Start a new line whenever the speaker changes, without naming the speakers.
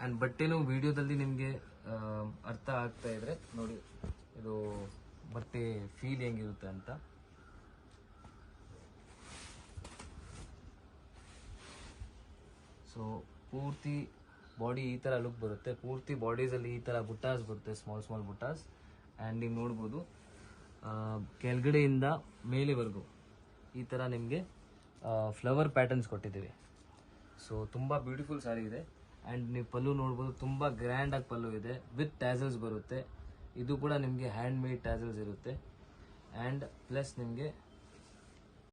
And ಬಟ್ಟೆನೂ ವಿಡಿಯೋದಲ್ಲಿ ನಿಮಗೆ ಅರ್ಥ ಆಗ್ತಾ ಇದ್ರೆ ನೋಡಿ, ಇದು ಬಟ್ಟೆ ಫೀಲ್ ಹೆಂಗಿರುತ್ತೆ ಅಂತ. ಸೊ ಪೂರ್ತಿ ಬಾಡಿ ಈ ಥರ ಲುಕ್ ಬರುತ್ತೆ. ಪೂರ್ತಿ ಬಾಡೀಸಲ್ಲಿ ಈ ಥರ ಬುಟ್ಟಾಸ್ ಬರುತ್ತೆ, ಸ್ಮಾಲ್ ಬುಟ್ಟಾಸ್. ಆ್ಯಂಡ್ ನೀವು ನೋಡ್ಬೋದು ಕೆಳಗಡೆಯಿಂದ ಮೇಲೆವರೆಗೂ ಈ ಥರ ನಿಮಗೆ ಫ್ಲವರ್ ಪ್ಯಾಟರ್ನ್ಸ್ ಕೊಟ್ಟಿದ್ದೀವಿ. ಸೊ ತುಂಬ ಬ್ಯೂಟಿಫುಲ್ ಸಾರಿ ಇದೆ. ಆ್ಯಂಡ್ ನೀವು ಪಲ್ಲು ನೋಡ್ಬೋದು, ತುಂಬ ಗ್ರ್ಯಾಂಡಾಗಿ ಪಲ್ಲು ಇದೆ, ವಿತ್ ಟ್ಯಾಸಲ್ಸ್ ಬರುತ್ತೆ. ಇದು ಕೂಡ ನಿಮಗೆ ಹ್ಯಾಂಡ್ ಮೇಡ್ ಟ್ಯಾಸಲ್ಸ್ ಇರುತ್ತೆ. ಆ್ಯಂಡ್ ಪ್ಲಸ್ ನಿಮಗೆ